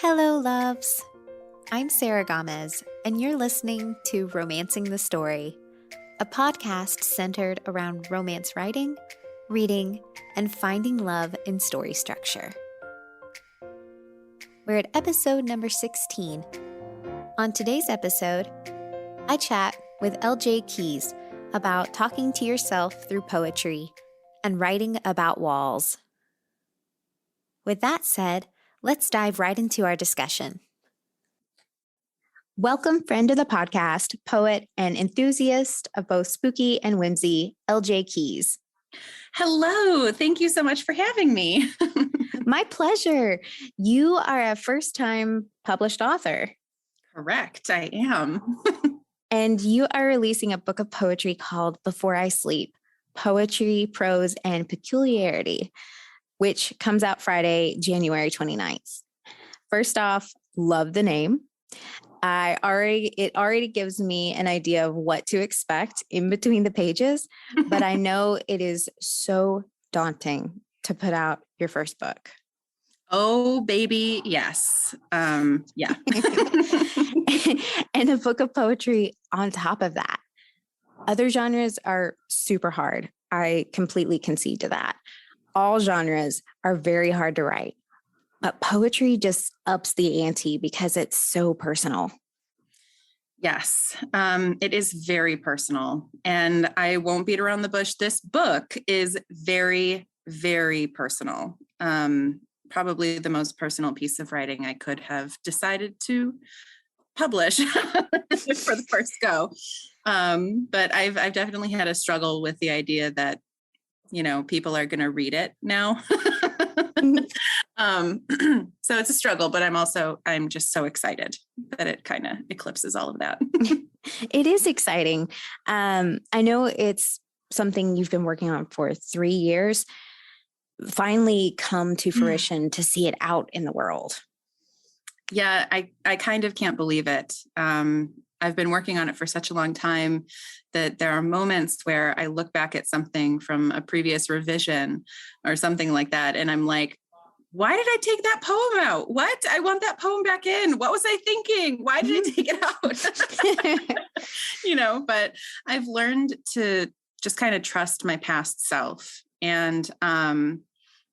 Hello, loves. I'm Sarah Gomez, and you're listening to Romancing the Story, a podcast centered around romance writing, reading, and finding love in story structure. We're at episode number 16. On today's episode, I chat with LJ Keys about talking to yourself through poetry and writing about walls. With that said, let's dive right into our discussion. Welcome, friend of the podcast, poet and enthusiast of both spooky and whimsy, LJ Keys. Hello. Thank you so much for having me. My pleasure. You are a first-time published author. Correct. I am. And you are releasing a book of poetry called Before I Sleep, Poetry, Prose, and Peculiarity, which comes out Friday, January 29th. First off, love the name. It already gives me an idea of what to expect in between the pages, but I know it is so daunting to put out your first book. Oh, baby. Yes. Yeah. And a book of poetry on top of that. Other genres are super hard. I completely concede to that. All genres are very hard to write, but poetry just ups the ante because it's so personal. Yes, it is very personal, and I won't beat around the bush. This book is very, very personal. Probably the most personal piece of writing I could have decided to publish for the first go. But I've definitely had a struggle with the idea that, people are going to read it now. So it's a struggle, but I'm just so excited that it kind of eclipses all of that. It is exciting. I know it's something you've been working on for 3 years, finally come to fruition to see it out in the world. Yeah, I kind of can't believe it. I've been working on it for such a long time that there are moments where I look back at something from a previous revision or something like that, and I'm like, why did I take that poem out? What? I want that poem back in. What was I thinking? Why did I take it out? But I've learned to just kind of trust my past self. And,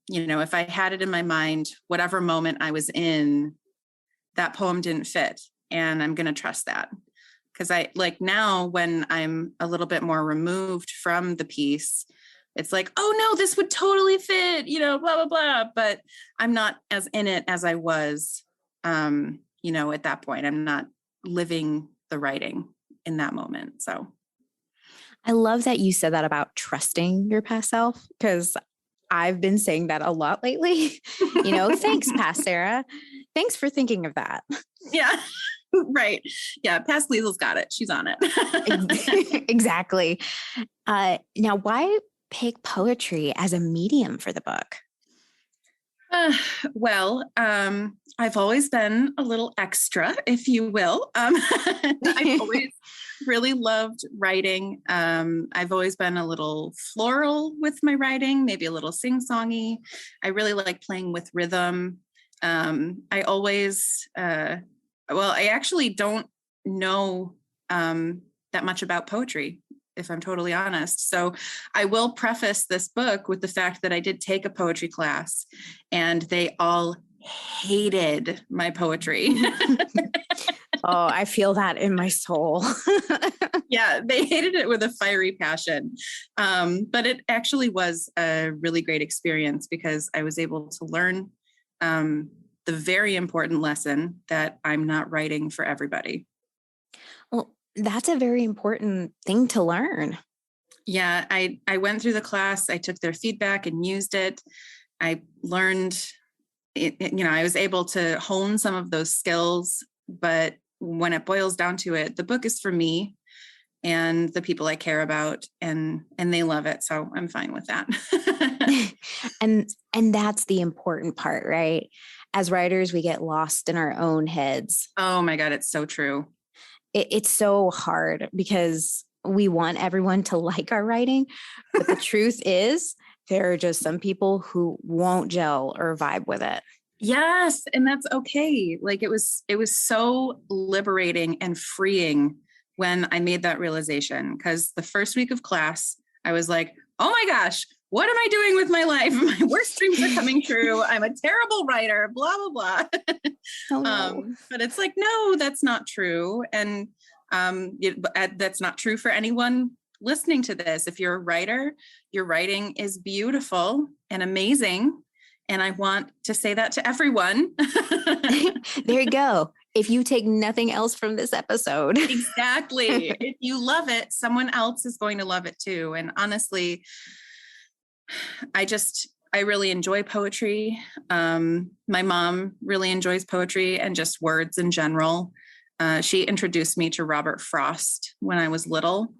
if I had it in my mind, whatever moment I was in, that poem didn't fit. And I'm going to trust that. Because now when I'm a little bit more removed from the piece, it's like, oh no, this would totally fit, blah, blah, blah. But I'm not as in it as I was, at that point. I'm not living the writing in that moment. So I love that you said that about trusting your past self, because I've been saying that a lot lately. Thanks, past Sarah. Thanks for thinking of that. Yeah. Right. Yeah. Past Liesel's got it. She's on it. Exactly. Now, why pick poetry as a medium for the book? I've always been a little extra, if you will. I've always really loved writing. I've always been a little floral with my writing, maybe a little sing-songy. I really like playing with rhythm. I actually don't know that much about poetry, if I'm totally honest. So I will preface this book with the fact that I did take a poetry class and they all hated my poetry. Oh, I feel that in my soul. Yeah, they hated it with a fiery passion. But it actually was a really great experience because I was able to learn the very important lesson that I'm not writing for everybody. Well, that's a very important thing to learn. Yeah, I went through the class. I took their feedback and used it. I learned, I was able to hone some of those skills. But when it boils down to it, the book is for me and the people I care about, and they love it. So I'm fine with that. And that's the important part, right? As writers, we get lost in our own heads. Oh my God, it's so true. It's so hard because we want everyone to like our writing. But the truth is, there are just some people who won't gel or vibe with it. Yes, and that's okay. Like it was so liberating and freeing when I made that realization, because the first week of class, I was like, "Oh my gosh, what am I doing with my life? My worst dreams are coming true. I'm a terrible writer, blah blah blah." Oh no. But it's like, no, that's not true. And that's not true for anyone listening to this. If you're a writer, your writing is beautiful and amazing. And I want to say that to everyone. There you go. If you take nothing else from this episode. Exactly. If you love it, someone else is going to love it too. And honestly, I really enjoy poetry. My mom really enjoys poetry and just words in general. She introduced me to Robert Frost when I was little.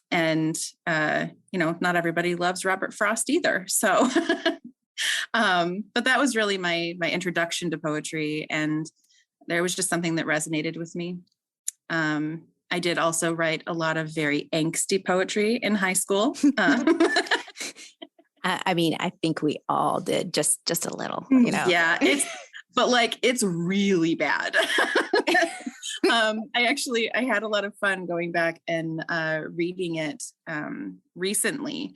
And not everybody loves Robert Frost either. So, but that was really my introduction to poetry. And there was just something that resonated with me. I did also write a lot of very angsty poetry in high school. I mean, I think we all did just a little, you know. Yeah, it's really bad. I had a lot of fun going back and reading it recently.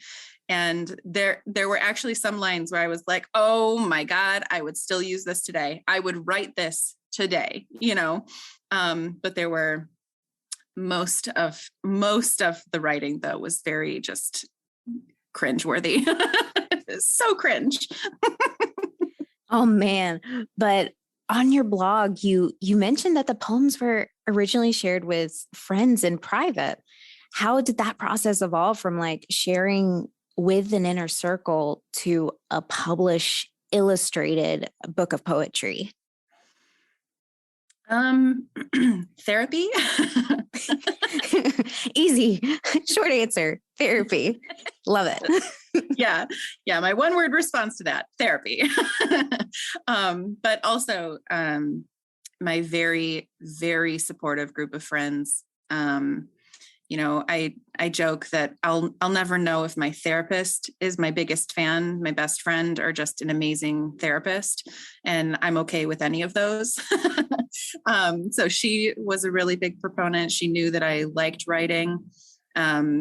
And there were actually some lines where I was like, oh my God, I would still use this today. I would write this today, but there were most of the writing though was very just cringeworthy. So cringe. Oh man. But on your blog, you mentioned that the poems were originally shared with friends in private. How did that process evolve from like sharing with an inner circle to a published illustrated book of poetry? Therapy. Easy, short answer, therapy. Love it. Yeah. My one word response to that, therapy. But also my very, very supportive group of friends. I joke that I'll never know if my therapist is my biggest fan, my best friend, or just an amazing therapist. And I'm okay with any of those. So she was a really big proponent. She knew that I liked writing.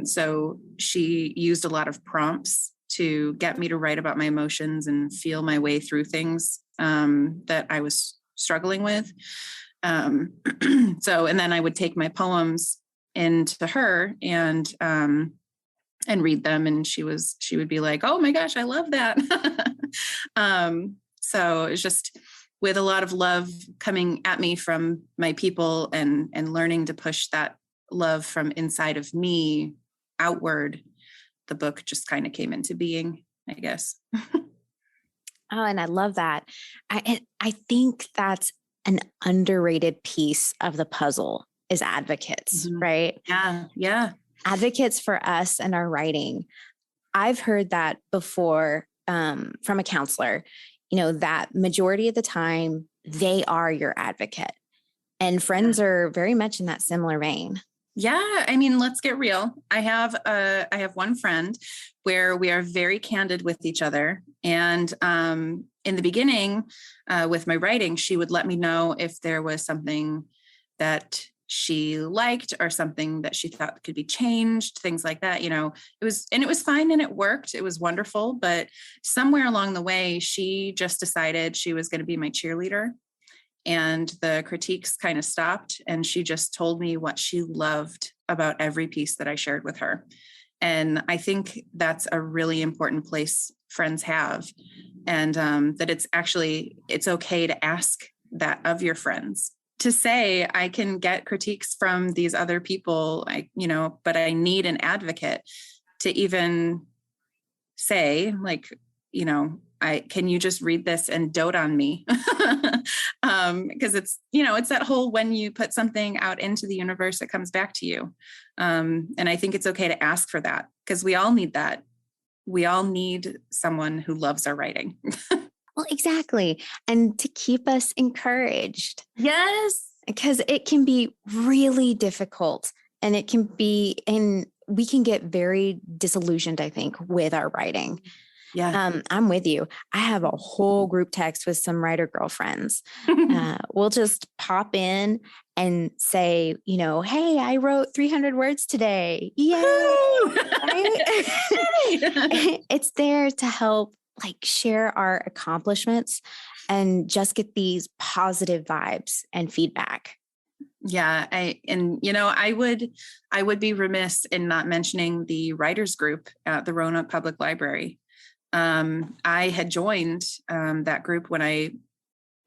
So she used a lot of prompts to get me to write about my emotions and feel my way through things that I was struggling with. And then I would take my poems into her and read them, and she would be like, oh my gosh, I love that. So it's just with a lot of love coming at me from my people and learning to push that love from inside of me outward, the book just kind of came into being, I guess. Oh, and I love that. I think that's an underrated piece of the puzzle is advocates, right? Yeah. Advocates for us and our writing. I've heard that before from a counselor, that majority of the time they are your advocate. And friends are very much in that similar vein. Yeah, I mean, let's get real. I have one friend where we are very candid with each other. And in the beginning, with my writing, she would let me know if there was something that she liked or something that she thought could be changed, things like that. It was fine and it worked. It was wonderful. But somewhere along the way, she just decided she was going to be my cheerleader. And the critiques kind of stopped, and she just told me what she loved about every piece that I shared with her. And I think that's a really important place friends have, and that it's okay to ask that of your friends, to say, I can get critiques from these other people, but I need an advocate to even say, like, can you just read this and dote on me? Because it's that whole, when you put something out into the universe, it comes back to you. And I think it's okay to ask for that, because we all need that. We all need someone who loves our writing. Well, exactly. And to keep us encouraged. Yes. Because it can be really difficult, and we can get very disillusioned, I think, with our writing. Yeah. I'm with you. I have a whole group text with some writer girlfriends. We'll just pop in and say, hey, I wrote 300 words today. Yay. Right? It's there to help share our accomplishments and just get these positive vibes and feedback. Yeah. I would be remiss in not mentioning the writers group at the Roanoke Public Library. I had joined that group when I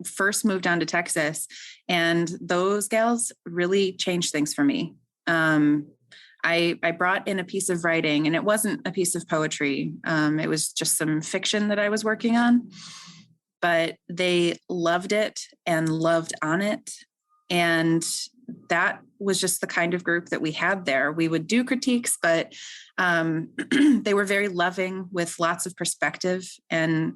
first moved down to Texas, and those gals really changed things for me. I brought in a piece of writing, and it wasn't a piece of poetry. It was just some fiction that I was working on, but they loved it and loved on it. And that was just the kind of group that we had there. We would do critiques, but they were very loving with lots of perspective. And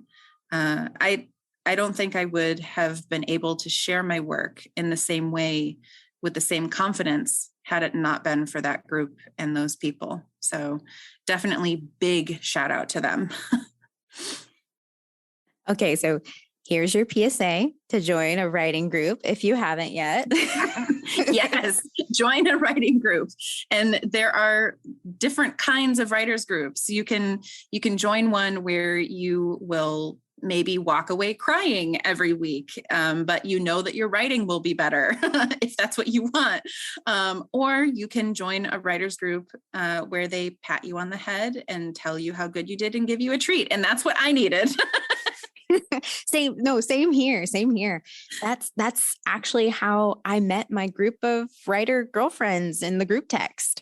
I don't think I would have been able to share my work in the same way with the same confidence had it not been for that group and those people. So definitely big shout out to them. Okay, so here's your PSA to join a writing group if you haven't yet. Yes, join a writing group. And there are different kinds of writers groups. You can join one where you will maybe walk away crying every week, but you know that your writing will be better if that's what you want. Or you can join a writers group where they pat you on the head and tell you how good you did and give you a treat. And that's what I needed. Same here. That's actually how I met my group of writer girlfriends in the group text.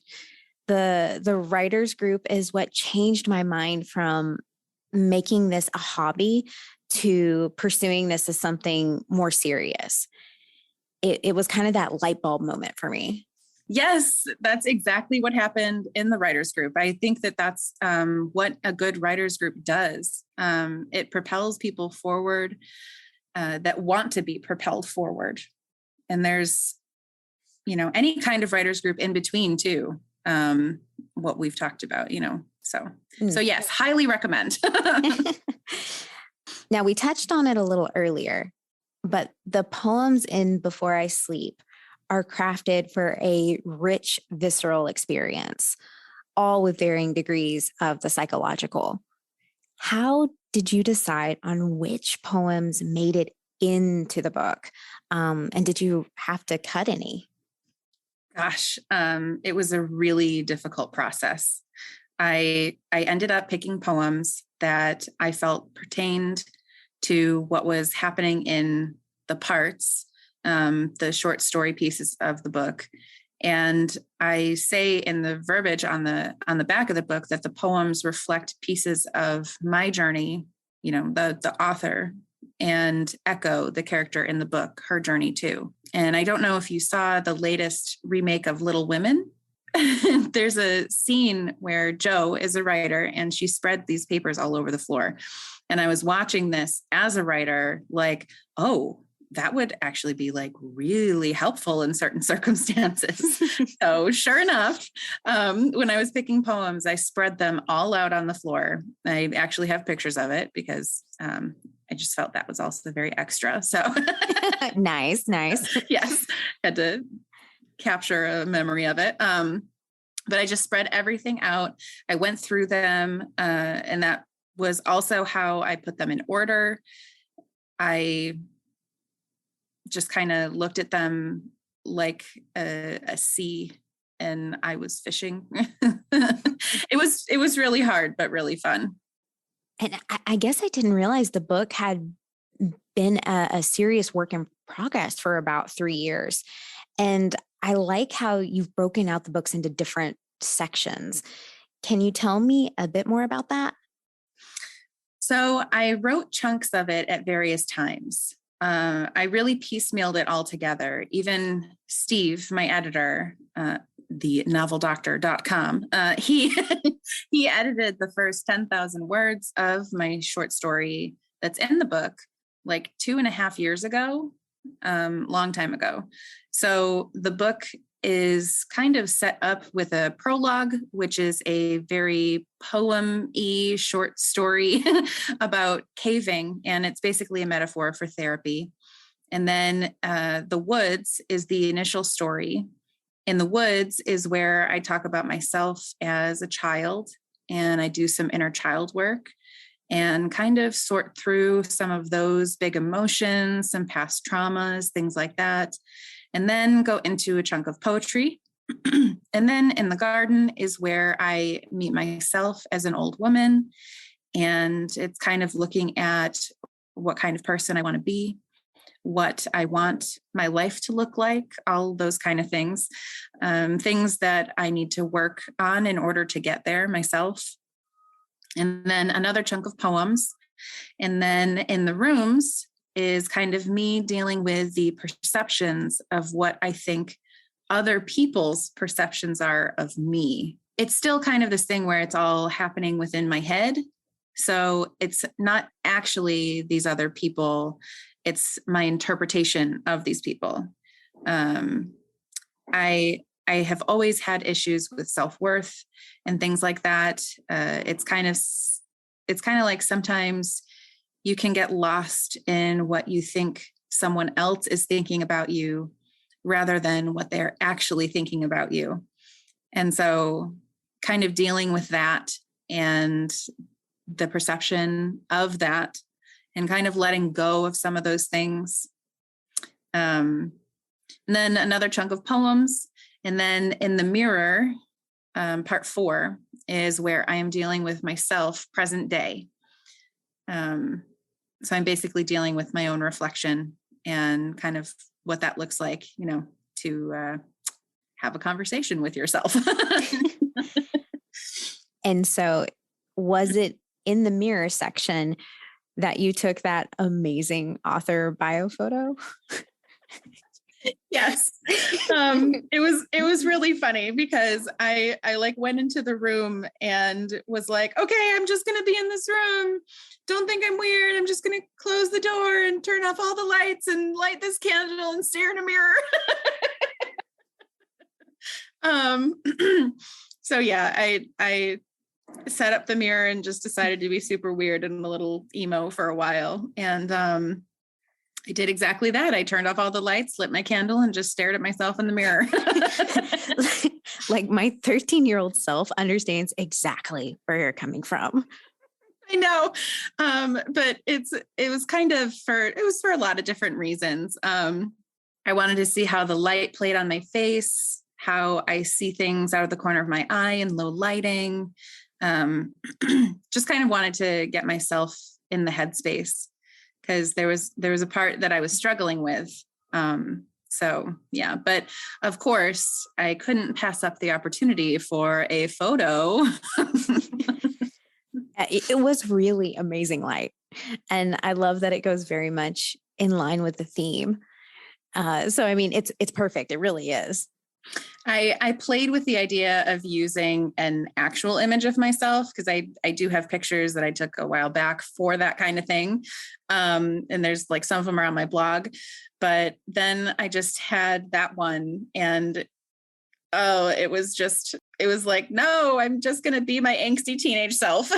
The writers group is what changed my mind from making this a hobby to pursuing this as something more serious. It was kind of that light bulb moment for me. Yes, that's exactly what happened in the writers group. I think that that's what a good writers group does. It propels people forward that want to be propelled forward. And there's, any kind of writers group in between too, what we've talked about, So yes, highly recommend. Now, we touched on it a little earlier, but the poems in Before I Sleep are crafted for a rich, visceral experience, all with varying degrees of the psychological. How did you decide on which poems made it into the book? And did you have to cut any? Gosh, it was a really difficult process. I ended up picking poems that I felt pertained to what was happening in the parts, the short story pieces of the book. And I say in the verbiage on the back of the book that the poems reflect pieces of my journey, the author, and Echo, the character in the book, her journey too. And I don't know if you saw the latest remake of Little Women. There's a scene where Jo is a writer and she spread these papers all over the floor. And I was watching this as a writer, like, oh, that would actually be really helpful in certain circumstances. So sure enough, when I was picking poems, I spread them all out on the floor. I actually have pictures of it because I just felt that was also very extra. So Nice. Yes, had to capture a memory of it. But I just spread everything out. I went through them, and that was also how I put them in order. I just kind of looked at them like a sea, and I was fishing. It was really hard, but really fun. And I guess I didn't realize the book had been a serious work in progress for about 3 years. And I like how you've broken out the books into different sections. Can you tell me a bit more about that? So I wrote chunks of it at various times. I really piecemealed it all together. Even Steve, my editor, thenoveldoctor.com, he edited the first 10,000 words of my short story that's in the book 2.5 years ago, long time ago. So the book is kind of set up with a prologue, which is a very poem-y short story about caving. And it's basically a metaphor for therapy. And then The Woods is the initial story. In The Woods is where I talk about myself as a child, and I do some inner child work and kind of sort through some of those big emotions, some past traumas, things like that, and then go into a chunk of poetry. And then in The Garden is where I meet myself as an old woman, and it's kind of looking at what kind of person I want to be, what I want my life to look like, all those kind of things, things that I need to work on in order to get there myself. And then another chunk of poems. And then in The Rooms is kind of me dealing with the perceptions of what I think other people's perceptions are of me. It's still kind of this thing where it's all happening within my head. So it's not actually these other people. It's my interpretation of these people. I have always had issues with self-worth and things like that. It's kind of like sometimes you can get lost in what you think someone else is thinking about you rather than what they're actually thinking about you. And so kind of dealing with that and the perception of that and kind of letting go of some of those things. And then another chunk of poems. And then in The Mirror, part 4 is where I am dealing with myself present day. So I'm basically dealing with my own reflection and kind of what that looks like, to have a conversation with yourself. And so was it in the mirror section that you took that amazing author bio photo? Yes. It was really funny because I like went into the room and was like, okay, I'm just going to be in this room. Don't think I'm weird. I'm just going to close the door and turn off all the lights and light this candle and stare in a mirror. So yeah, I set up the mirror and just decided to be super weird and a little emo for a while. And, I did exactly that. I turned off all the lights, lit my candle, and just stared at myself in the mirror. Like my 13-year-old self understands exactly where you're coming from. I know. But it was for a lot of different reasons. I wanted to see how the light played on my face, how I see things out of the corner of my eye in low lighting. Just kind of wanted to get myself in the headspace, because there was a part that I was struggling with. So yeah, but of course I couldn't pass up the opportunity for a photo. It was really amazing light. And I love that it goes very much in line with the theme. So, I mean, it's perfect. It really is. I played with the idea of using an actual image of myself, because I do have pictures that I took a while back for that kind of thing. And there's like some of them are on my blog, but then I just had that one, and it was like, no, I'm just going to be my angsty teenage self.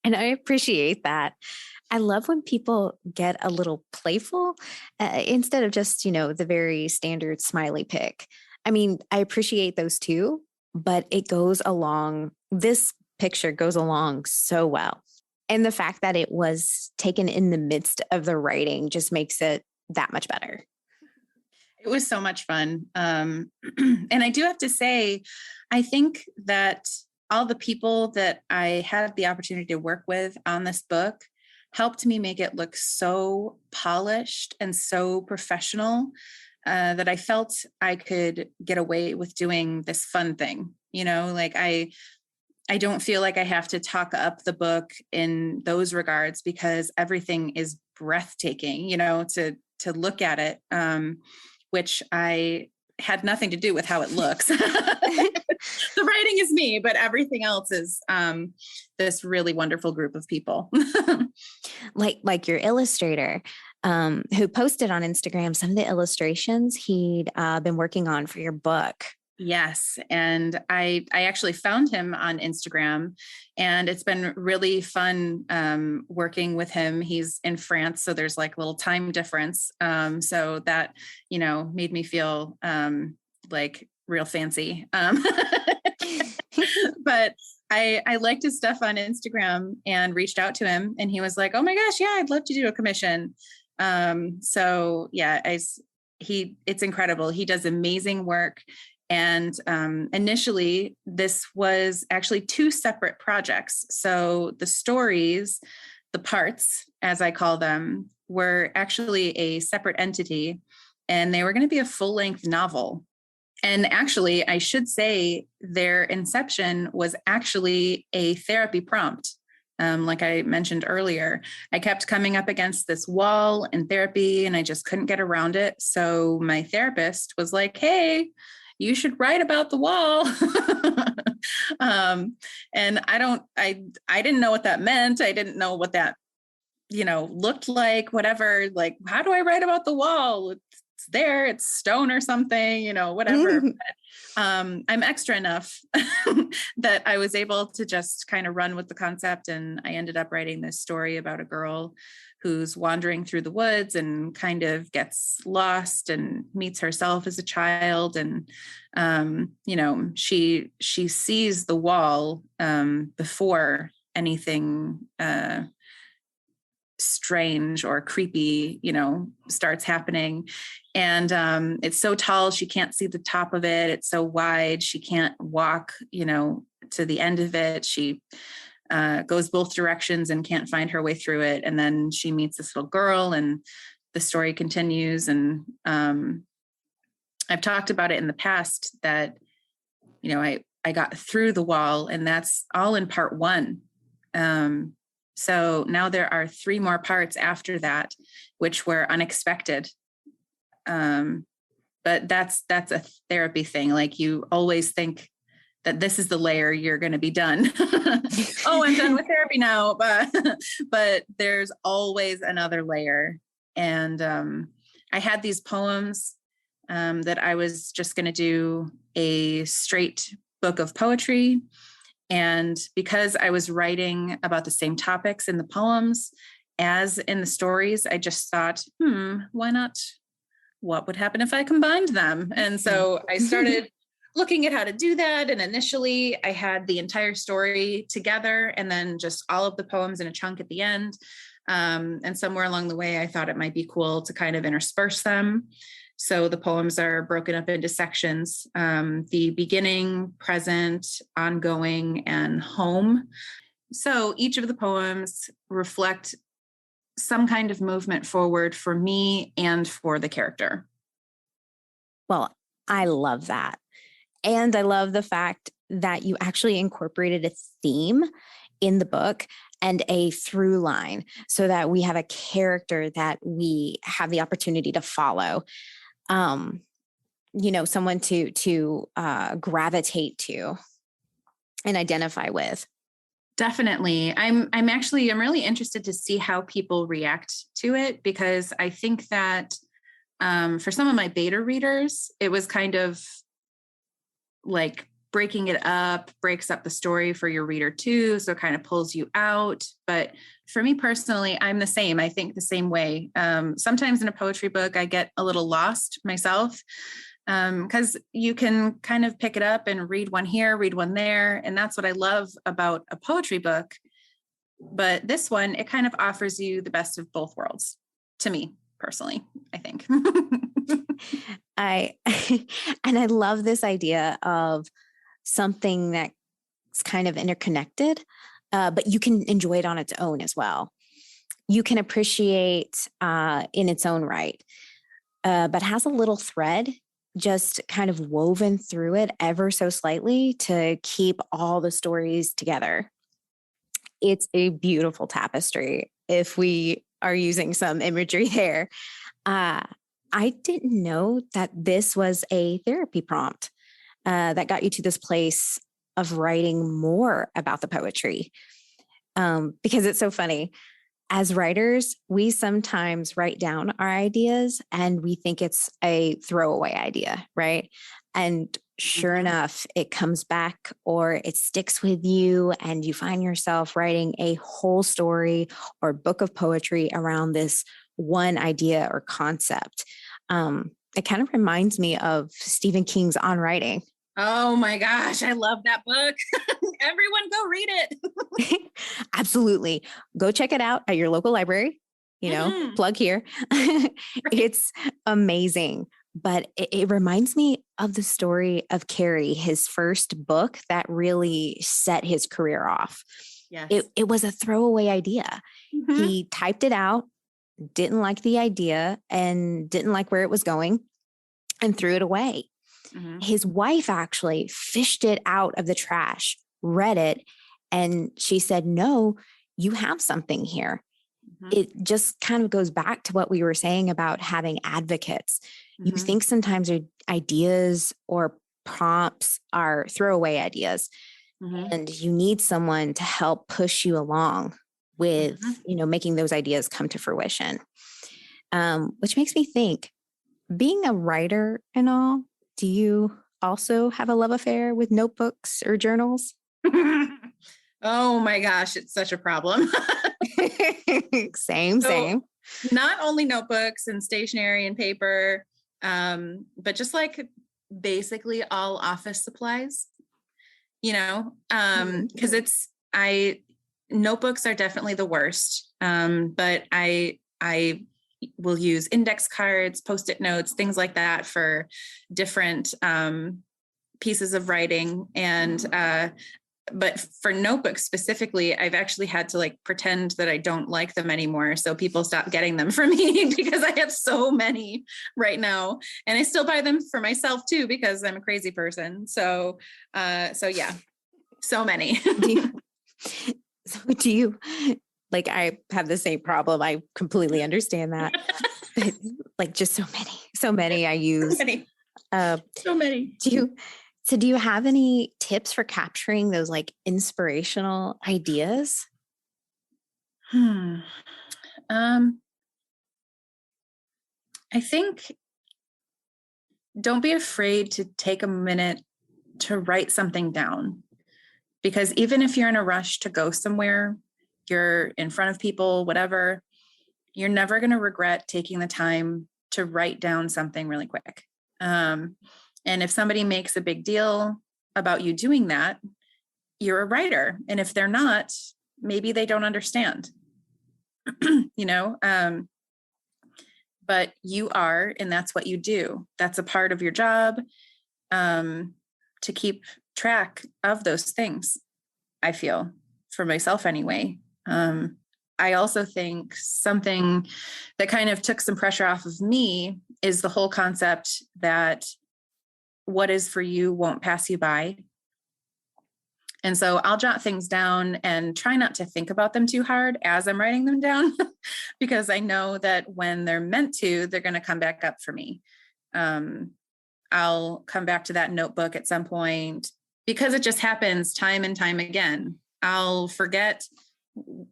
And I appreciate that. I love when people get a little playful instead of just, the very standard smiley pic. I mean, I appreciate those too, but this picture goes along so well. And the fact that it was taken in the midst of the writing just makes it that much better. It was so much fun. And I do have to say, I think that all the people that I had the opportunity to work with on this book helped me make it look so polished and so professional, that I felt I could get away with doing this fun thing. Like I don't feel like I have to talk up the book in those regards, because everything is breathtaking, to look at it, which I had nothing to do with how it looks. The writing is me, but everything else is this really wonderful group of people. like your illustrator. who posted on Instagram some of the illustrations he'd been working on for your book. Yes. And I actually found him on Instagram, and it's been really fun working with him. He's in France, so there's like a little time difference. So that, made me feel like real fancy. But I liked his stuff on Instagram and reached out to him, and he was like, "Oh my gosh, yeah, I'd love to do a commission." So yeah, it's incredible. He does amazing work. And initially, this was actually two separate projects. So the stories, the parts, as I call them, were actually a separate entity, and they were going to be a full-length novel. And actually, I should say their inception was actually a therapy prompt. Like I mentioned earlier, I kept coming up against this wall in therapy, and I just couldn't get around it. So my therapist was like, "Hey, you should write about the wall." And I didn't know what that meant. I didn't know what that, looked like, whatever. Like, how do I write about the wall? It's there, it's stone or something, whatever. But, I'm extra enough that I was able to just kind of run with the concept. And I ended up writing this story about a girl who's wandering through the woods and kind of gets lost and meets herself as a child. And, she sees the wall before anything strange or creepy, starts happening. And it's so tall, she can't see the top of it. It's so wide, she can't walk, to the end of it. She goes both directions and can't find her way through it. And then she meets this little girl, and the story continues. And I've talked about it in the past that, I got through the wall, and that's all in part one. So now there are 3 more parts after that, which were unexpected. But that's a therapy thing. Like, you always think that this is the layer you're going to be done. Oh, I'm done with therapy now. But there's always another layer. And I had these poems that I was just going to do a straight book of poetry. And because I was writing about the same topics in the poems as in the stories, I just thought, why not? What would happen if I combined them? And so I started looking at how to do that. And initially I had the entire story together, and then just all of the poems in a chunk at the end. And somewhere along the way, I thought it might be cool to kind of intersperse them. So the poems are broken up into sections, the beginning, present, ongoing, and home. So each of the poems reflect some kind of movement forward for me and for the character. Well, I love that. And I love the fact that you actually incorporated a theme in the book and a through line, so that we have a character that we have the opportunity to follow. Someone to gravitate to and identify with. Definitely. I'm really interested to see how people react to it, because I think that for some of my beta readers, it was kind of like breaking it up, breaks up the story for your reader too. So it kind of pulls you out. But for me personally, I'm the same. I think the same way. Sometimes in a poetry book, I get a little lost myself, because you can kind of pick it up and read one here, read one there. And that's what I love about a poetry book. But this one, it kind of offers you the best of both worlds, to me personally, I think. And I love this idea of something that's kind of interconnected, but you can enjoy it on its own as well. You can appreciate in its own right, but has a little thread just kind of woven through it ever so slightly to keep all the stories together. It's a beautiful tapestry, if we are using some imagery there. I didn't know that this was a therapy prompt that got you to this place of writing more about the poetry, because it's so funny. as writers, we sometimes write down our ideas and we think it's a throwaway idea, right? And sure enough, it comes back or it sticks with you, and you find yourself writing a whole story or book of poetry around this one idea or concept. It kind of reminds me of Stephen King's On Writing. Oh my gosh, I love that book. Everyone go read it. Absolutely. Go check it out at your local library, plug here. It's amazing. But it reminds me of the story of Carrie, his first book that really set his career off. Yes. It was a throwaway idea. He typed it out, didn't like the idea and didn't like where it was going, and threw it away. His wife actually fished it out of the trash, read it, and she said, "No, you have something here." It just kind of goes back to what we were saying about having advocates. You think sometimes your ideas or prompts are throwaway ideas, and you need someone to help push you along with, making those ideas come to fruition. Which makes me think, being a writer and all, do you also have a love affair with notebooks or journals? Oh my gosh, it's such a problem. Same. Not only notebooks and stationery and paper, but just like basically all office supplies, because notebooks are definitely the worst. But I will use index cards, Post-it notes, things like that for different pieces of writing. And but for notebooks specifically, I've actually had to pretend that I don't like them anymore, so people stop getting them for me because I have so many right now, and I still buy them for myself too because I'm a crazy person. So yeah, so many. Do you I have the same problem. I completely understand that. Just so many I use. So many. Do you have any tips for capturing those inspirational ideas? I think don't be afraid to take a minute to write something down, because even if you're in a rush to go somewhere, you're in front of people, whatever, you're never going to regret taking the time to write down something really quick. And if somebody makes a big deal about you doing that, you're a writer. And if they're not, maybe they don't understand, but you are, and that's what you do. That's a part of your job, to keep track of those things, I feel, for myself anyway. I also think something that kind of took some pressure off of me is the whole concept that what is for you won't pass you by. And so I'll jot things down and try not to think about them too hard as I'm writing them down, because I know that when they're meant to, they're going to come back up for me. I'll come back to that notebook at some point because it just happens time and time again. I'll forget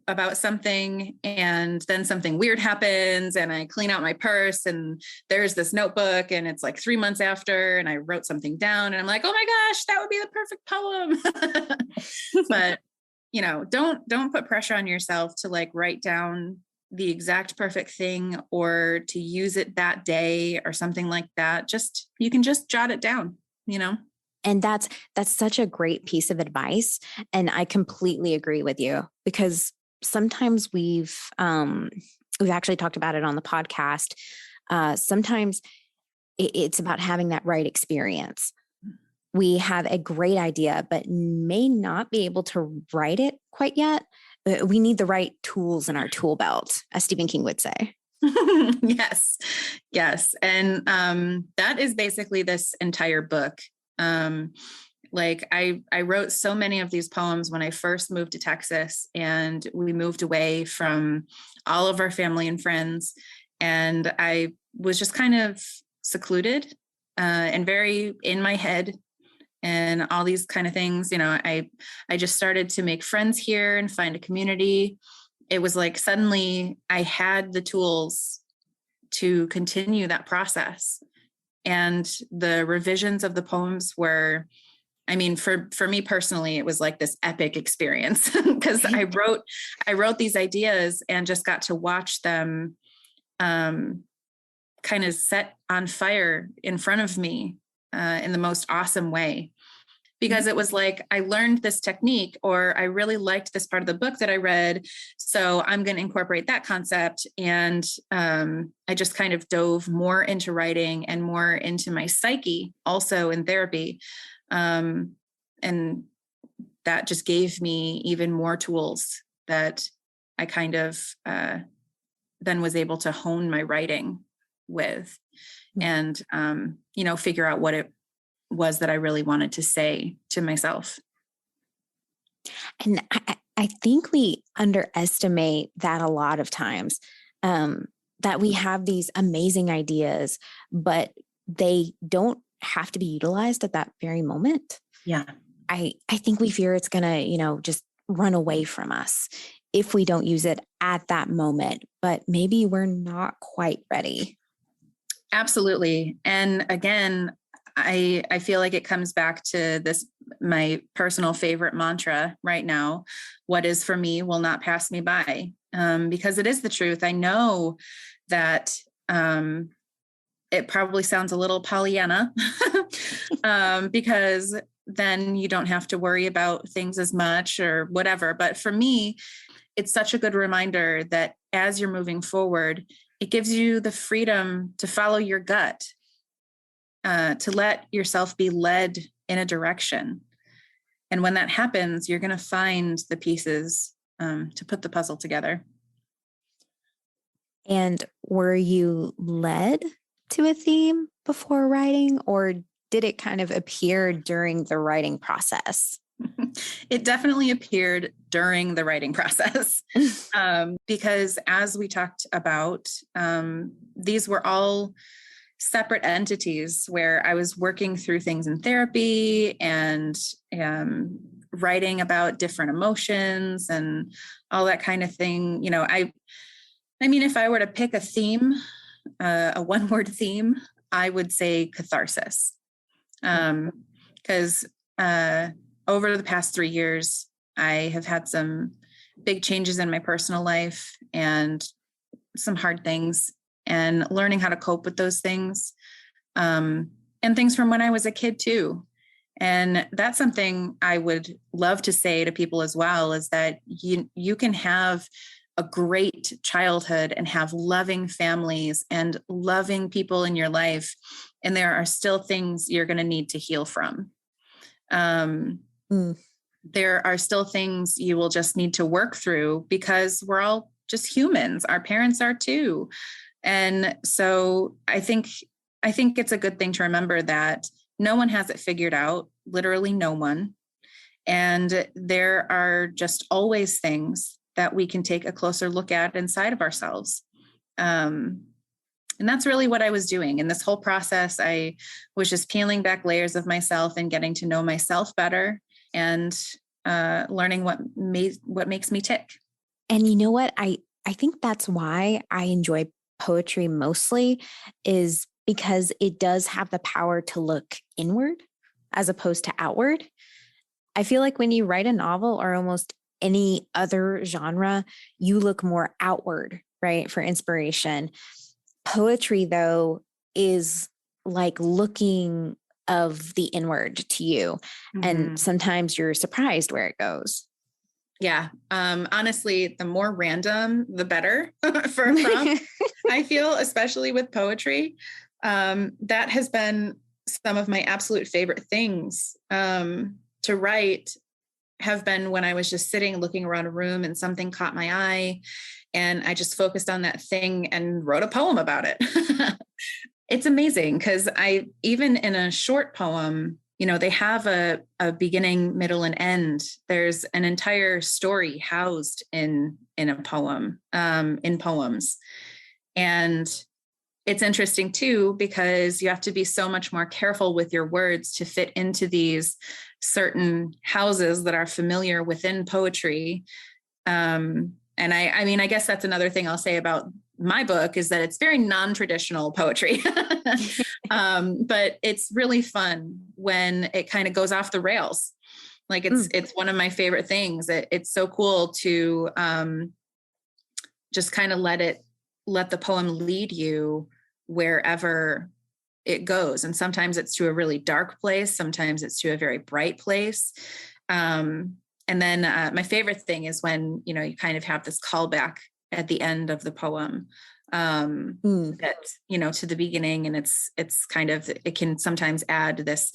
about something, and then something weird happens, and I clean out my purse and there's this notebook, and it's 3 months after, and I wrote something down, and I'm like, oh my gosh, that would be the perfect poem. But don't put pressure on yourself to write down the exact perfect thing or to use it that day or something like that. You can just jot it down. And that's such a great piece of advice. And I completely agree with you, because sometimes we've actually talked about it on the podcast. Sometimes it's about having that right experience. We have a great idea, but may not be able to write it quite yet. We need the right tools in our tool belt, as Stephen King would say. Yes. And that is basically this entire book. I wrote so many of these poems when I first moved to Texas, and we moved away from all of our family and friends. And I was just kind of secluded, and very in my head and all these kind of things. I just started to make friends here and find a community. it was like suddenly I had the tools to continue that process. And the revisions of the poems were, I mean, for me personally, it was like this epic experience because I wrote these ideas and just got to watch them kind of set on fire in front of me in the most awesome way. Because it was like, I learned this technique, or I really liked this part of the book that I read. So I'm going to incorporate that concept. And I just kind of dove more into writing and more into my psyche, also in therapy. And that just gave me even more tools that I kind of then was able to hone my writing with and, figure out what it was that I really wanted to say to myself. And I think we underestimate that a lot of times, that we have these amazing ideas, but they don't have to be utilized at that very moment. Yeah. I think we fear it's going to, just run away from us if we don't use it at that moment, but maybe we're not quite ready. Absolutely. And again, I feel like it comes back to this, my personal favorite mantra right now: what is for me will not pass me by. Because it is the truth. I know that it probably sounds a little Pollyanna because then you don't have to worry about things as much or whatever. But for me, it's such a good reminder that as you're moving forward, it gives you the freedom to follow your gut. To let yourself be led in a direction. And when that happens, you're going to find the pieces to put the puzzle together. And were you led to a theme before writing, or did it kind of appear during the writing process? It definitely appeared during the writing process because as we talked about, these were all separate entities where I was working through things in therapy and writing about different emotions and all that kind of thing. I mean, if I were to pick a theme, a one-word theme, I would say catharsis. Because over the past 3 years, I have had some big changes in my personal life and some hard things, and learning how to cope with those things, and things from when I was a kid too. And that's something I would love to say to people as well, is that you can have a great childhood and have loving families and loving people in your life, and there are still things you're going to need to heal from. There are still things you will just need to work through because we're all just humans. Our parents are too. And so I think it's a good thing to remember that no one has it figured out, literally no one. And there are just always things that we can take a closer look at inside of ourselves. And that's really what I was doing. In this whole process, I was just peeling back layers of myself and getting to know myself better and learning what makes me tick. And you know what? I think that's why I enjoy poetry mostly, is because it does have the power to look inward as opposed to outward. I feel like when you write a novel or almost any other genre, you look more outward, right, for inspiration. Poetry, though, is like looking of the inward to you. Mm-hmm. And sometimes you're surprised where it goes. Yeah. Honestly, the more random, the better for a prompt. I feel, especially with poetry, that has been some of my absolute favorite things to write, have been when I was just sitting, looking around a room and something caught my eye and I just focused on that thing and wrote a poem about it. It's amazing because even in a short poem, they have a beginning, middle, and end. There's an entire story housed in a poem, in poems. And it's interesting too, because you have to be so much more careful with your words to fit into these certain houses that are familiar within poetry. And I mean, I guess that's another thing I'll say about my book is that it's very non-traditional poetry. But it's really fun when it kind of goes off the rails. Like it's one of my favorite things. It's so cool to just kind of let the poem lead you wherever it goes. And sometimes it's to a really dark place. Sometimes it's to a very bright place. And then my favorite thing is when, you kind of have this callback at the end of the poem that, to the beginning. And it's kind of, it can sometimes add this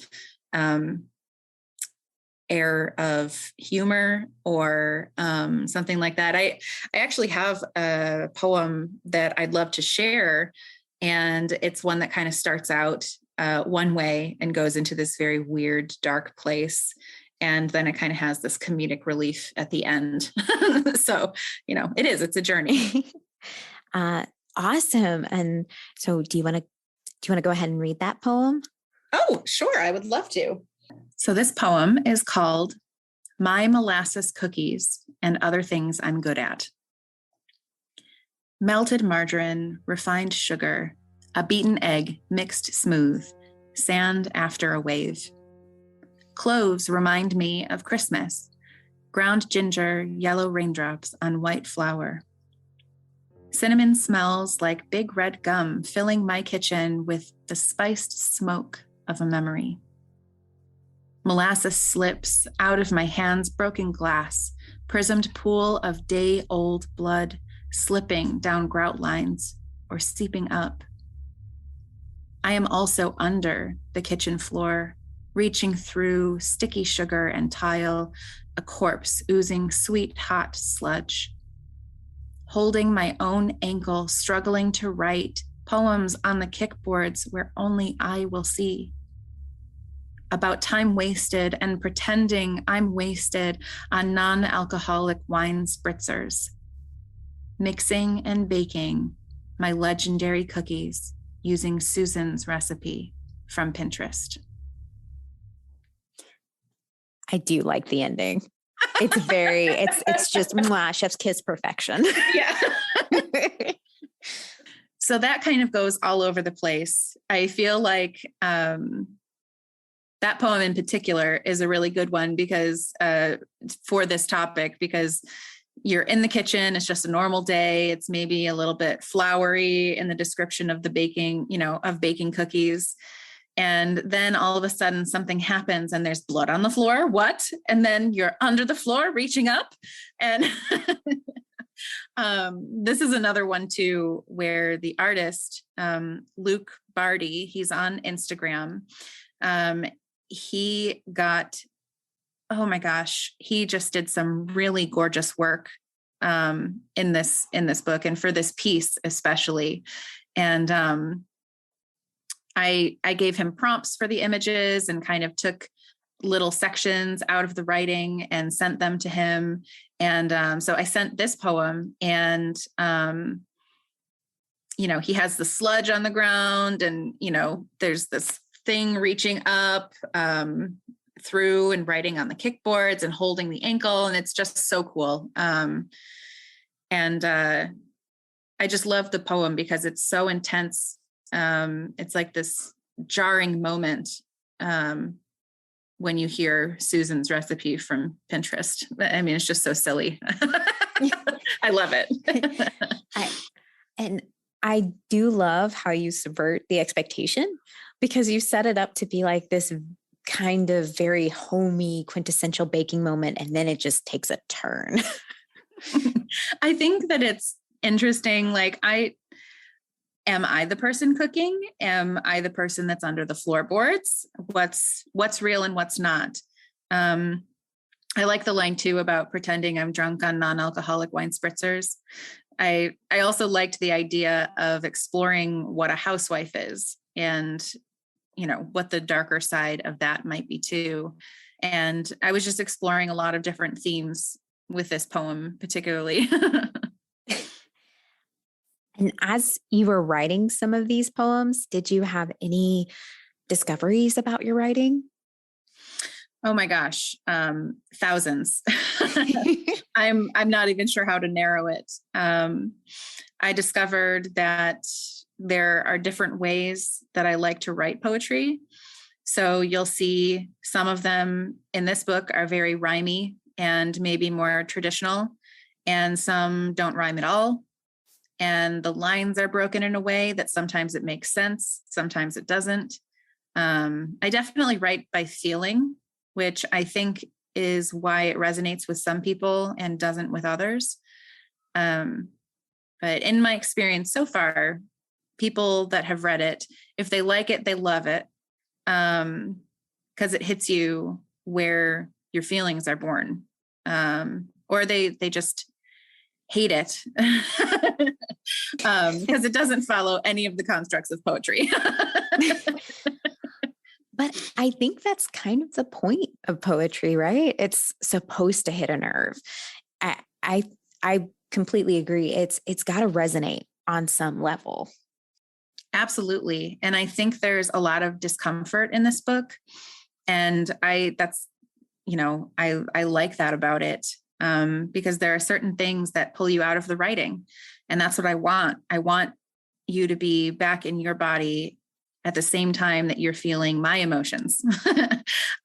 air of humor or something like that. I actually have a poem that I'd love to share. And it's one that kind of starts out one way and goes into this very weird, dark place. And then it kind of has this comedic relief at the end. So, it's a journey. Awesome. And so do you want to go ahead and read that poem? Oh, sure. I would love to. So this poem is called My Molasses Cookies and Other Things I'm Good At. Melted margarine, refined sugar, a beaten egg mixed smooth, sand after a wave. Cloves remind me of Christmas, ground ginger, yellow raindrops on white flour. Cinnamon smells like big red gum filling my kitchen with the spiced smoke of a memory. Molasses slips out of my hand's broken glass, prismed pool of day-old blood slipping down grout lines or seeping up. I am also under the kitchen floor, reaching through sticky sugar and tile, a corpse oozing sweet hot sludge. Holding my own ankle, struggling to write poems on the kickboards where only I will see. About time wasted and pretending I'm wasted on non-alcoholic wine spritzers. Mixing and baking my legendary cookies using Susan's recipe from Pinterest. I do like the ending. It's it's just chef's kiss perfection. Yeah. So that kind of goes all over the place. I feel like that poem in particular is a really good one because for this topic, because you're in the kitchen, it's just a normal day. It's maybe a little bit floury in the description of the baking, of baking cookies. And then all of a sudden something happens and there's blood on the floor. What? And then you're under the floor reaching up. And this is another one too, where the artist, Luke Barty, he's on Instagram. He got, oh my gosh, he just did some really gorgeous work in this book and for this piece especially. And I gave him prompts for the images and kind of took little sections out of the writing and sent them to him. And so I sent this poem and, he has the sludge on the ground and, there's this thing reaching up through and writing on the kickboards and holding the ankle. And it's just so cool. And I just love the poem because it's so intense. It's like this jarring moment when you hear Susan's recipe from Pinterest. I mean, it's just so silly. I love it. I do love how you subvert the expectation because you set it up to be like this kind of very homey, quintessential baking moment, and then it just takes a turn. I think that it's interesting. Like, am I the person cooking? Am I the person that's under the floorboards? What's real and what's not? I like the line too about pretending I'm drunk on non-alcoholic wine spritzers. I also liked the idea of exploring what a housewife is and, what the darker side of that might be too. And I was just exploring a lot of different themes with this poem, particularly. And as you were writing some of these poems, did you have any discoveries about your writing? Oh my gosh, thousands. I'm not even sure how to narrow it. I discovered that there are different ways that I like to write poetry. So you'll see some of them in this book are very rhymey and maybe more traditional, and some don't rhyme at all. And the lines are broken in a way that sometimes it makes sense, sometimes it doesn't. I definitely write by feeling, which I think is why it resonates with some people and doesn't with others. But in my experience so far, people that have read it, if they like it, they love it, because it hits you where your feelings are born, or they just hate it because it doesn't follow any of the constructs of poetry. But I think that's kind of the point of poetry, right? It's supposed to hit a nerve. I completely agree. It's got to resonate on some level. Absolutely. And I think there's a lot of discomfort in this book. And I like that about it, because there are certain things that pull you out of the writing. And that's what I want. I want you to be back in your body at the same time that you're feeling my emotions.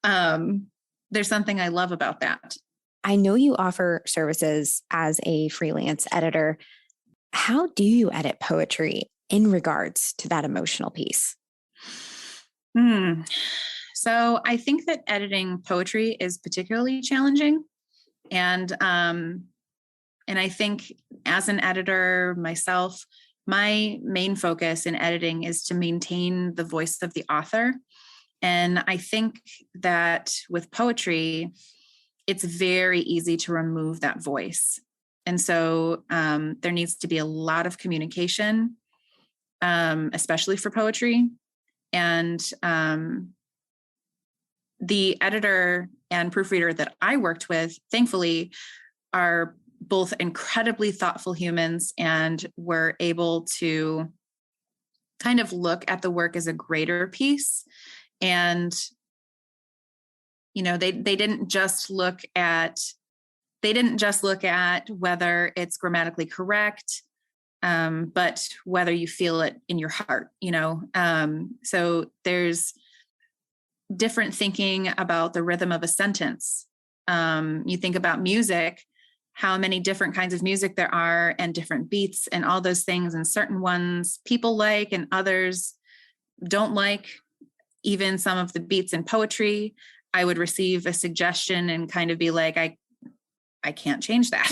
There's something I love about that. I know you offer services as a freelance editor. How do you edit poetry in regards to that emotional piece? So I think that editing poetry is particularly challenging. And I think as an editor myself, my main focus in editing is to maintain the voice of the author. And I think that with poetry, it's very easy to remove that voice. And so there needs to be a lot of communication, especially for poetry. And the editor and proofreader that I worked with, thankfully, are both incredibly thoughtful humans and were able to kind of look at the work as a greater piece. And, they didn't just look at whether it's grammatically correct, but whether you feel it in your heart, so there's different thinking about the rhythm of a sentence. You think about music, how many different kinds of music there are and different beats and all those things. And certain ones people like and others don't like. Even some of the beats in poetry, I would receive a suggestion and kind of be like, I can't change that.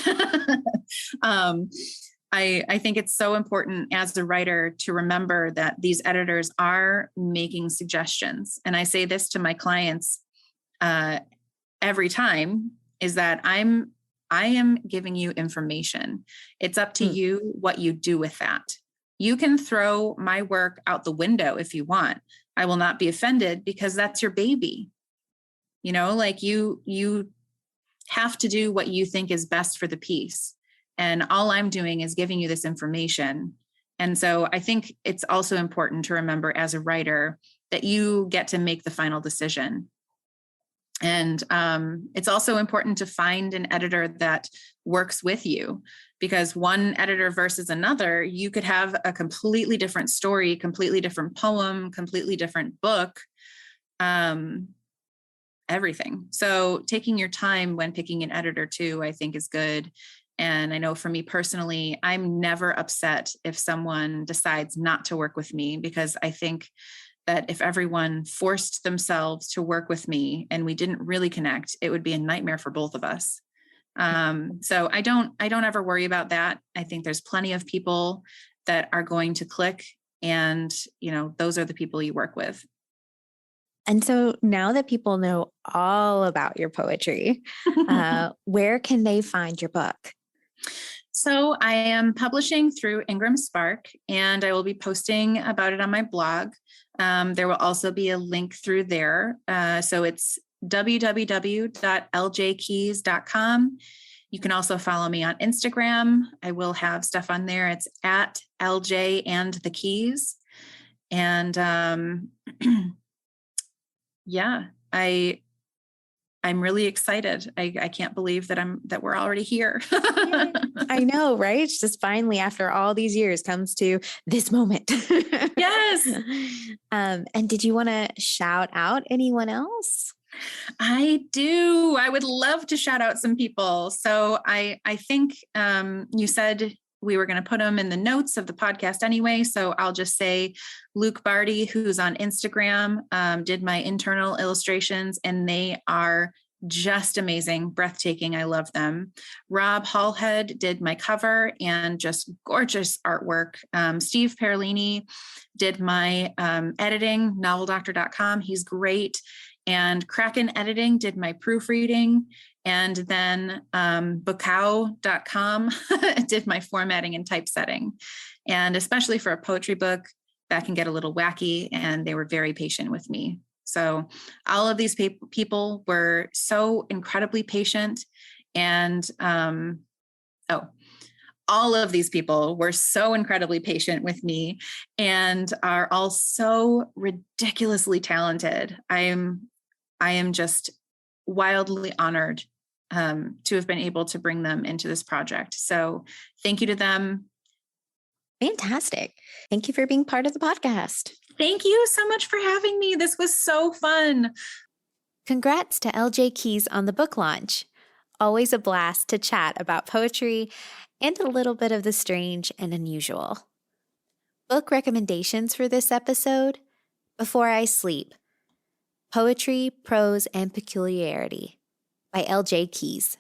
I think it's so important as a writer to remember that these editors are making suggestions. And I say this to my clients every time, is that I am giving you information. It's up to you what you do with that. You can throw my work out the window if you want. I will not be offended because that's your baby. You have to do what you think is best for the piece. And all I'm doing is giving you this information. And so I think it's also important to remember as a writer that you get to make the final decision. And it's also important to find an editor that works with you, because one editor versus another, you could have a completely different story, completely different poem, completely different book, everything. So taking your time when picking an editor too, I think is good. And I know for me personally, I'm never upset if someone decides not to work with me, because I think that if everyone forced themselves to work with me and we didn't really connect, it would be a nightmare for both of us. So I don't ever worry about that. I think there's plenty of people that are going to click, and, those are the people you work with. And so now that people know all about your poetry, where can they find your book? So I am publishing through Ingram Spark, and I will be posting about it on my blog. There will also be a link through there. So it's www.ljkeys.com. You can also follow me on Instagram. I will have stuff on there. It's at LJ and the Keys. And yeah, I I'm really excited. I can't believe that we're already here. I know, right? It's just finally, after all these years, comes to this moment. Yes. And did you want to shout out anyone else? I do. I would love to shout out some people. So I think you said we were going to put them in the notes of the podcast anyway. So I'll just say Luke Barty, who's on Instagram, did my internal illustrations, and they are just amazing, breathtaking. I love them. Rob Hallhead did my cover and just gorgeous artwork. Steve Perlini did my editing, noveldoctor.com. He's great. And Kraken Editing did my proofreading. And then Bookow.com did my formatting and typesetting. And especially for a poetry book, that can get a little wacky, and they were very patient with me. So all of these people were so incredibly patient. And all of these people were so incredibly patient with me and are all so ridiculously talented. I am just wildly honored to have been able to bring them into this project. So thank you to them. Fantastic. Thank you for being part of the podcast. Thank you so much for having me. This was so fun. Congrats to LJ Keys on the book launch. Always a blast to chat about poetry and a little bit of the strange and unusual. Book recommendations for this episode: Before I Sleep, Poetry, Prose, and Peculiarity by LJ Keys.